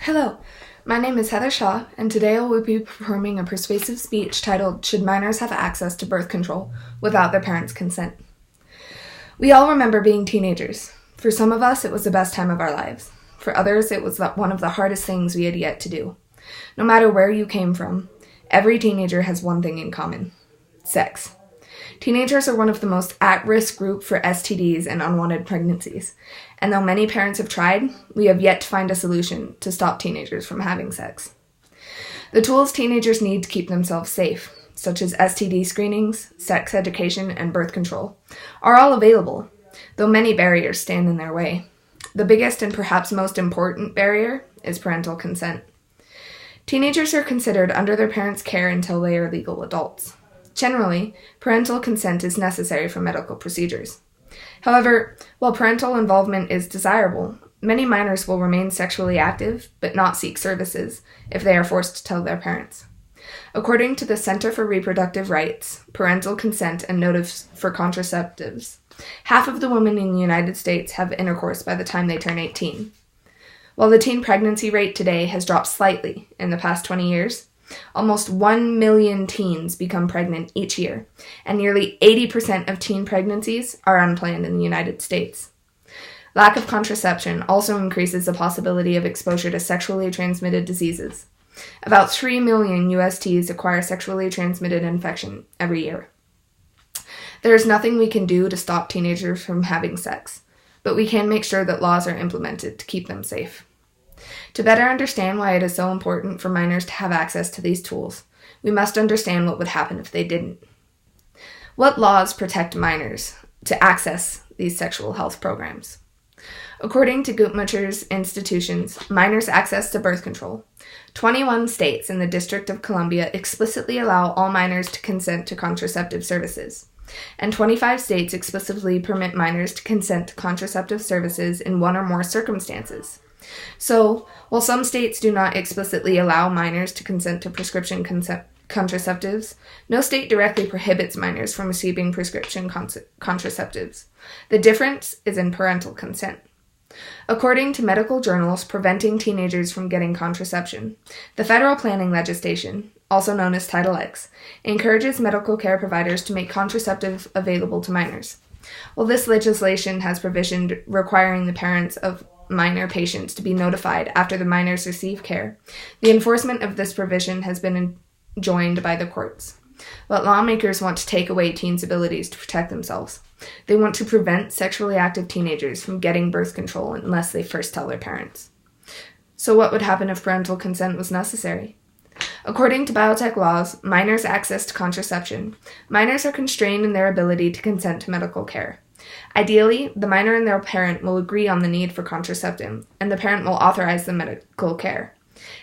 Hello, my name is Heather Shaw, and today I will be performing a persuasive speech titled, Should Minors Have Access to Birth Control Without Their Parents' Consent? We all remember being teenagers. For some of us, it was the best time of our lives. For others, it was one of the hardest things we had yet to do. No matter where you came from, every teenager has one thing in common: sex. Teenagers are one of the most at-risk group for STDs and unwanted pregnancies, and though many parents have tried, we have yet to find a solution to stop teenagers from having sex. The tools teenagers need to keep themselves safe, such as STD screenings, sex education, and birth control, are all available, though many barriers stand in their way. The biggest and perhaps most important barrier is parental consent. Teenagers are considered under their parents' care until they are legal adults. Generally, parental consent is necessary for medical procedures. However, while parental involvement is desirable, many minors will remain sexually active but not seek services if they are forced to tell their parents. According to the Center for Reproductive Rights, Parental Consent and Notice for Contraceptives, half of the women in the United States have intercourse by the time they turn 18. While the teen pregnancy rate today has dropped slightly in the past 20 years, almost 1 million teens become pregnant each year, and nearly 80% of teen pregnancies are unplanned in the United States. Lack of contraception also increases the possibility of exposure to sexually transmitted diseases. About 3 million USTs acquire sexually transmitted infection every year. There is nothing we can do to stop teenagers from having sex, but we can make sure that laws are implemented to keep them safe. To better understand why it is so important for minors to have access to these tools, we must understand what would happen if they didn't. What laws protect minors to access these sexual health programs? According to Guttmacher's institutions, minors' access to birth control, 21 states and the District of Columbia explicitly allow all minors to consent to contraceptive services, and 25 states explicitly permit minors to consent to contraceptive services in one or more circumstances. So, while some states do not explicitly allow minors to consent to prescription contraceptives, no state directly prohibits minors from receiving prescription contraceptives. The difference is in parental consent. According to medical journals preventing teenagers from getting contraception, the federal planning legislation, also known as Title X, encourages medical care providers to make contraceptive available to minors. While this legislation has provision requiring the parents of minor patients to be notified after the minors receive care, the enforcement of this provision has been enjoined by the courts. But lawmakers want to take away teens' abilities to protect themselves. They want to prevent sexually active teenagers from getting birth control unless they first tell their parents. So what would happen if parental consent was necessary? According to biotech laws, minors' access to contraception, minors are constrained in their ability to consent to medical care. Ideally, the minor and their parent will agree on the need for contraception, and the parent will authorize the medical care.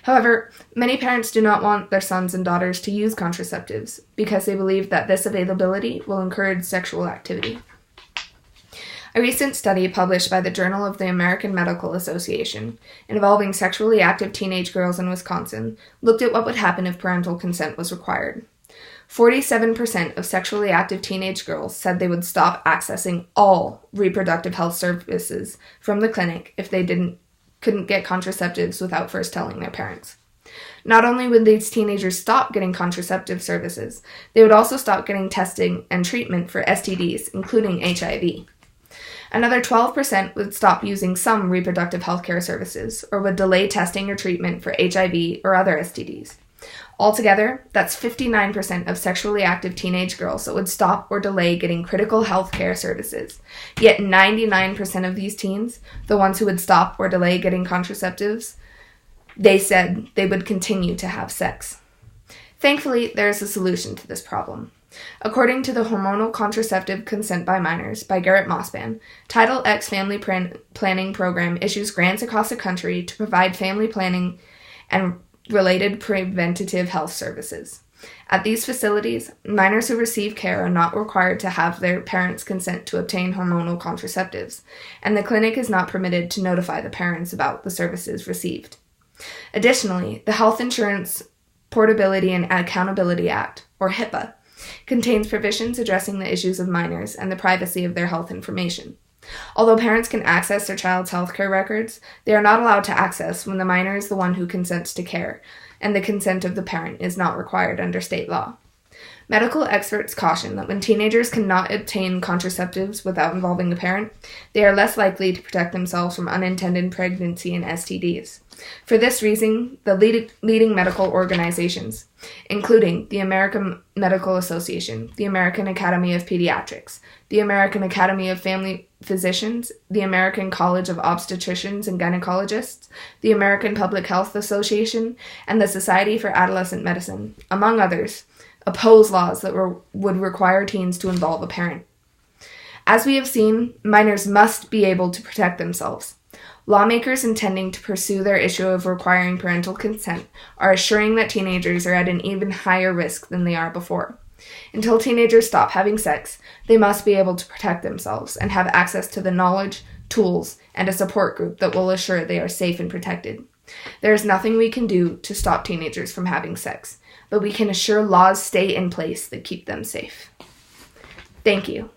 However, many parents do not want their sons and daughters to use contraceptives because they believe that this availability will encourage sexual activity. A recent study published by the Journal of the American Medical Association involving sexually active teenage girls in Wisconsin looked at what would happen if parental consent was required. 47% of sexually active teenage girls said they would stop accessing all reproductive health services from the clinic if they couldn't get contraceptives without first telling their parents. Not only would these teenagers stop getting contraceptive services, they would also stop getting testing and treatment for STDs, including HIV. Another 12% would stop using some reproductive health care services or would delay testing or treatment for HIV or other STDs. Altogether, that's 59% of sexually active teenage girls that would stop or delay getting critical health care services. Yet 99% of these teens, the ones who would stop or delay getting contraceptives, they said they would continue to have sex. Thankfully, there is a solution to this problem. According to the Hormonal Contraceptive Consent by Minors by Garrett Mossban, Title X Family Planning Program issues grants across the country to provide family planning and related preventative health services. At these facilities, minors who receive care are not required to have their parents' consent to obtain hormonal contraceptives, and the clinic is not permitted to notify the parents about the services received. Additionally, the Health Insurance Portability and Accountability Act, or HIPAA, contains provisions addressing the issues of minors and the privacy of their health information. Although parents can access their child's healthcare records, they are not allowed to access when the minor is the one who consents to care, and the consent of the parent is not required under state law. Medical experts caution that when teenagers cannot obtain contraceptives without involving a parent, they are less likely to protect themselves from unintended pregnancy and STDs. For this reason, the leading medical organizations, including the American Medical Association, the American Academy of Pediatrics, the American Academy of Family Physicians, the American College of Obstetricians and Gynecologists, the American Public Health Association, and the Society for Adolescent Medicine, among others, oppose laws that would require teens to involve a parent. As we have seen, minors must be able to protect themselves. Lawmakers intending to pursue their issue of requiring parental consent are assuring that teenagers are at an even higher risk than they are before. Until teenagers stop having sex, they must be able to protect themselves and have access to the knowledge, tools, and a support group that will assure they are safe and protected. There is nothing we can do to stop teenagers from having sex, but we can assure laws stay in place that keep them safe. Thank you.